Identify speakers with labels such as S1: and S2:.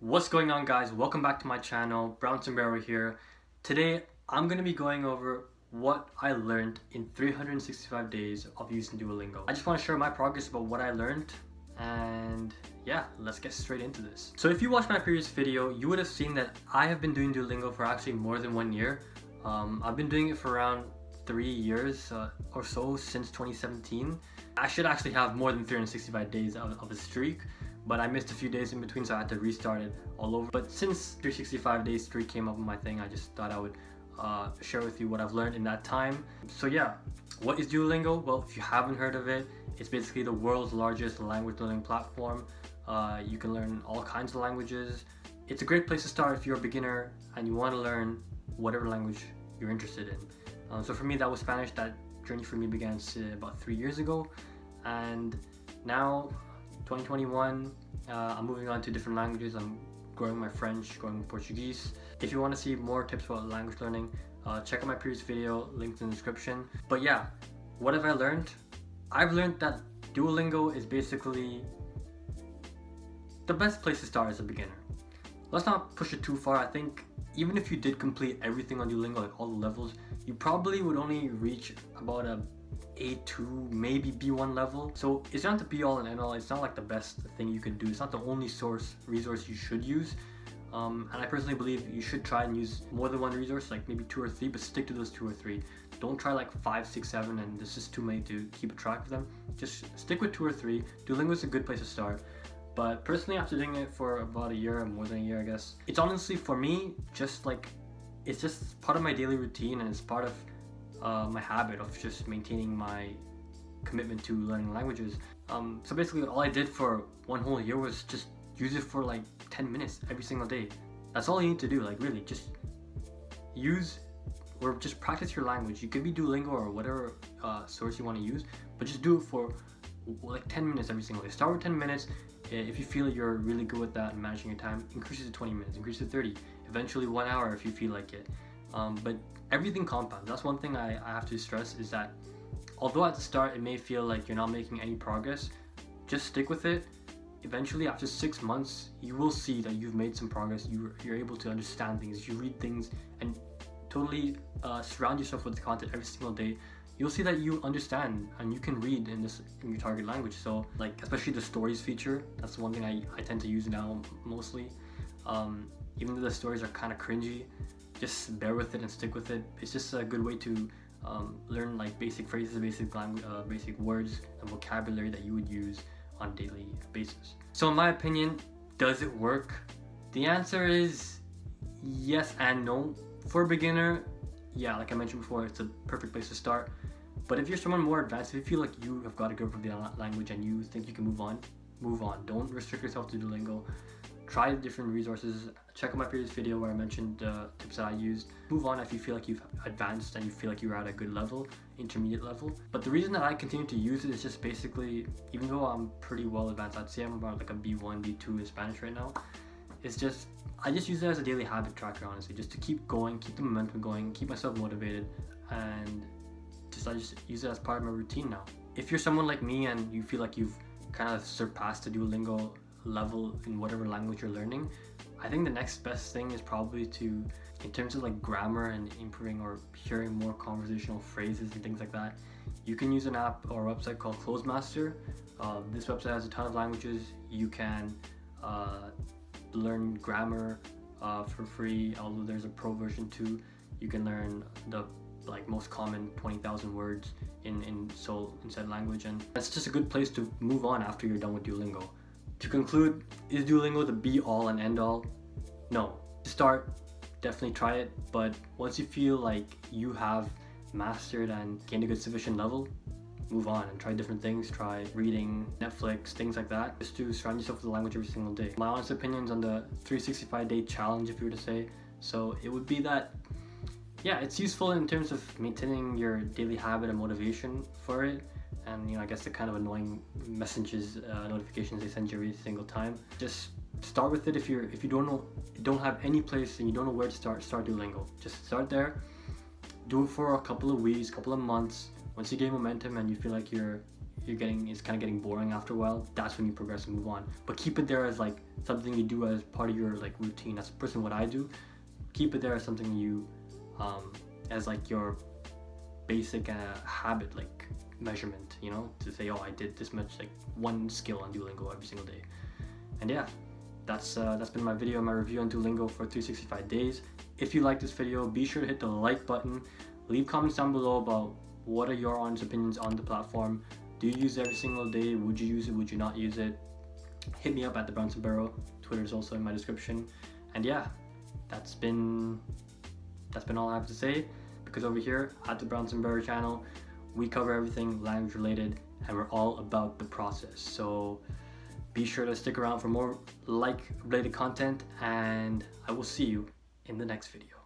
S1: What's going on, guys? Welcome back to my channel. Brown Sombrero here. Today I'm going to be going over what I learned in 365 days of using Duolingo. I just want to share my progress about what I learned, and yeah, let's get straight into this. So if you watched my previous video, you would have seen that I have been doing Duolingo for actually more than 1 year. I've been doing it for around 3 years or so, since 2017. I should actually have more than 365 days of a streak, but I missed a few days in between, so I had to restart it all over. But since 365 days streak came up with my thing, I just thought I would share with you what I've learned in that time. So yeah, what is Duolingo? Well, if you haven't heard of it, it's basically the world's largest language learning platform. You can learn all kinds of languages. It's a great place to start if you're a beginner and you want to learn whatever language you're interested in. So for me, that was Spanish. That journey for me began about 3 years ago, and now 2021, I'm moving on to different languages. I'm growing my French, growing Portuguese. If you want to see more tips about language learning, check out my previous video, linked in the description. But yeah, what have I learned? I've learned that Duolingo is basically the best place to start as a beginner. Let's not push it too far. I think even if you did complete everything on Duolingo, like all the levels, you probably would only reach about a A2, maybe B1 level. So it's not the be all and end all. It's not like the best thing you can do. It's not the only resource you should use. And I personally believe you should try and use more than one resource, like maybe 2 or 3, but stick to those 2 or 3. Don't try like 5, 6, 7, and there's just too many to keep a track of them. Just stick with 2 or 3. Duolingo is a good place to start. But personally, after doing it for about a year, more than a year, I guess, it's honestly for me just like, it's just part of my daily routine, and it's part of my habit of just maintaining my commitment to learning languages. So basically all I did for 1 whole year was just use it for like 10 minutes every single day. That's all you need to do, like really, just use or just practice your language. You could be Duolingo or whatever source you want to use, but just do it for like 10 minutes every single day. Start with 10 minutes. If you feel like you're really good with that and managing your time, increase it to 20 minutes, increase it to 30, eventually 1 hour if you feel like it. But everything compounds. That's one thing I have to stress, is that although at the start it may feel like you're not making any progress, just stick with it. Eventually, after 6 months, you will see that you've made some progress. You're able to understand things. You read things and totally surround yourself with the content every single day. You'll see that you understand and you can read in your target language. So like, especially the stories feature, that's the one thing I tend to use now mostly. Even though the stories are kind of cringy, just bear with it and stick with it. It's just a good way to learn like basic phrases, basic language, basic words and vocabulary that you would use on a daily basis. So in my opinion, does it work? The answer is yes and no. For a beginner, yeah, like I mentioned before, it's a perfect place to start. But if you're someone more advanced, if you feel like you have got a grip of the language and you think you can move on, move on. Don't restrict yourself to Duolingo. Try different resources. Check out my previous video where I mentioned tips that I used. Move on if you feel like you've advanced and you feel like you're at a good level, intermediate level. But the reason that I continue to use it is just basically, even though I'm pretty well advanced, I'd say I'm about like a B1, B2 in Spanish right now. It's just, I just use it as a daily habit tracker, honestly, just to keep going, keep the momentum going, keep myself motivated, and I just use it as part of my routine now. If you're someone like me and you feel like you've kind of surpassed the Duolingo level in whatever language you're learning, I think the next best thing is probably to, in terms of like grammar and improving or hearing more conversational phrases and things like that, you can use an app or a website called Closemaster. This website has a ton of languages. You can learn grammar for free, although there's a pro version too. You can learn the most common 20,000 words in said language, and that's just a good place to move on after you're done with Duolingo. To conclude, is Duolingo the be all and end all? No. To start, definitely try it, but once you feel like you have mastered and gained a good sufficient level, move on and try different things. Try reading, Netflix, things like that, just to surround yourself with the language every single day. My honest opinions on the 365-day challenge, if you were to say, so it would be that, yeah, it's useful in terms of maintaining your daily habit and motivation for it. And I guess the kind of annoying messages, notifications they send you every single time. Just start with it. If you don't have any place and you don't know where to start Duolingo. Just start there. Do it for a couple of weeks, couple of months. Once you gain momentum and you feel like you're it's kind of getting boring after a while, that's when you progress and move on. But keep it there as like something you do as part of your like routine. That's personally what I do. Keep it there as something you as like your basic habit, like measurement, you know, to say, oh, I did this much, like one skill on Duolingo every single day. And yeah, that's been my video, my review on Duolingo for 365 days. If you like this video, be sure to hit the like button. Leave comments down below about what are your honest opinions on the platform. Do you use it every single day? Would you use it? Would you not use it? Hit me up at the Brownson Barrow. Twitter is also in my description. And yeah, that's been all I have to say, because over here at the Brownson Barrow channel, we cover everything language related, and we're all about the process. So be sure to stick around for more like related content, and I will see you in the next video.